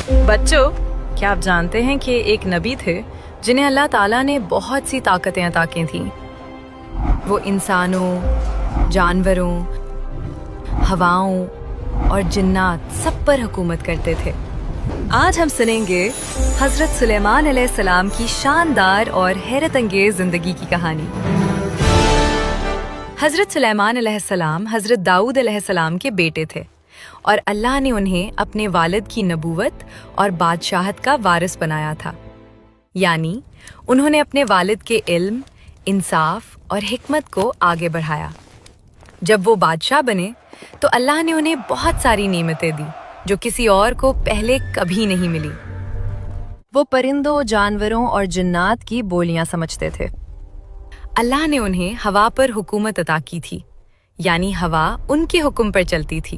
بچوں، کیا آپ جانتے ہیں کہ ایک نبی تھے جنہیں اللہ تعالیٰ نے بہت سی طاقتیں عطا کی تھیں؟ وہ انسانوں، جانوروں، ہواؤں اور جنات سب پر حکومت کرتے تھے۔ آج ہم سنیں گے حضرت سلیمان علیہ السلام کی شاندار اور حیرت انگیز زندگی کی کہانی۔ حضرت سلیمان علیہ السلام حضرت داؤد علیہ السلام کے بیٹے تھے، اور اللہ نے انہیں اپنے والد کی نبوت اور بادشاہت کا وارث بنایا تھا۔ یعنی انہوں نے اپنے والد کے علم، انصاف اور حکمت کو آگے بڑھایا۔ جب وہ بادشاہ بنے تو اللہ نے انہیں بہت ساری نعمتیں دی جو کسی اور کو پہلے کبھی نہیں ملی۔ وہ پرندوں، جانوروں اور جنات کی بولیاں سمجھتے تھے۔ اللہ نے انہیں ہوا پر حکومت عطا کی تھی، یعنی ہوا ان کے حکم پر چلتی تھی۔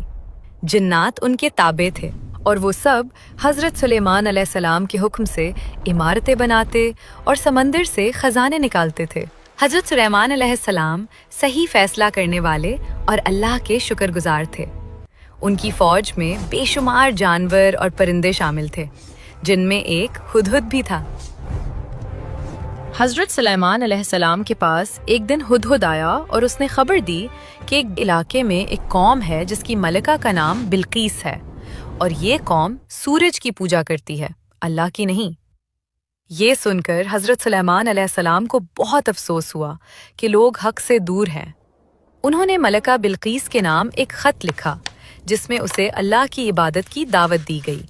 جنات ان کے تابع تھے، اور وہ سب حضرت سلیمان علیہ السلام کے حکم سے عمارتیں بناتے اور سمندر سے خزانے نکالتے تھے۔ حضرت سلیمان علیہ السلام صحیح فیصلہ کرنے والے اور اللہ کے شکر گزار تھے۔ ان کی فوج میں بے شمار جانور اور پرندے شامل تھے، جن میں ایک ہدہد بھی تھا۔ حضرت سلیمان علیہ السلام کے پاس ایک دن ہدہد آیا اور اس نے خبر دی کہ ایک علاقے میں ایک قوم ہے جس کی ملکہ کا نام بلقیس ہے، اور یہ قوم سورج کی پوجا کرتی ہے، اللہ کی نہیں۔ یہ سن کر حضرت سلیمان علیہ السلام کو بہت افسوس ہوا کہ لوگ حق سے دور ہیں۔ انہوں نے ملکہ بلقیس کے نام ایک خط لکھا جس میں اسے اللہ کی عبادت کی دعوت دی گئی،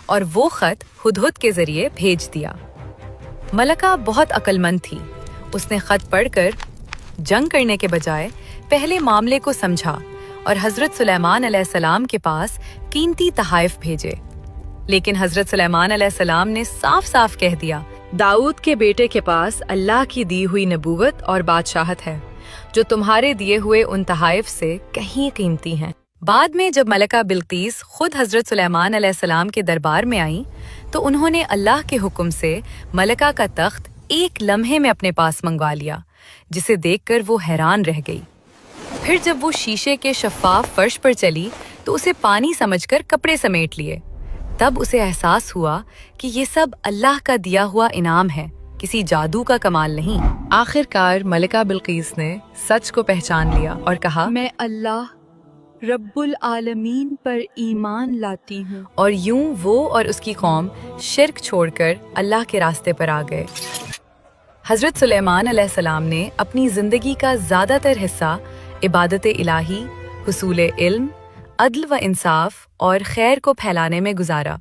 اور وہ خط ہدہد کے ذریعے بھیج دیا۔ ملکہ بہت عقل مند تھی۔ اس نے خط پڑھ کر جنگ کرنے کے بجائے پہلے معاملے کو سمجھا اور حضرت سلیمان علیہ السلام کے پاس قیمتی تحائف بھیجے۔ لیکن حضرت سلیمان علیہ السلام نے صاف صاف کہہ دیا، داؤد کے بیٹے کے پاس اللہ کی دی ہوئی نبوت اور بادشاہت ہے، جو تمہارے دیے ہوئے ان تحائف سے کہیں قیمتی ہیں۔ بعد میں جب ملکہ بلقیس خود حضرت سلیمان علیہ السلام کے دربار میں آئیں تو انہوں نے اللہ کے حکم سے ملکہ کا تخت ایک لمحے میں اپنے پاس منگوا لیا، جسے دیکھ کر وہ حیران رہ گئی۔ پھر جب وہ شیشے کے شفاف فرش پر چلی تو اسے پانی سمجھ کر کپڑے سمیٹ لیے۔ تب اسے احساس ہوا کہ یہ سب اللہ کا دیا ہوا انعام ہے، کسی جادو کا کمال نہیں۔ آخر کار ملکہ بلقیس نے سچ کو پہچان لیا اور کہا، میں اللہ رب العالمین پر ایمان لاتی ہوں۔ اور یوں وہ اور اس کی قوم شرک چھوڑ کر اللہ کے راستے پر آ گئے۔ حضرت سلیمان علیہ السلام نے اپنی زندگی کا زیادہ تر حصہ عبادت الہی، حصول علم، عدل و انصاف اور خیر کو پھیلانے میں گزارا۔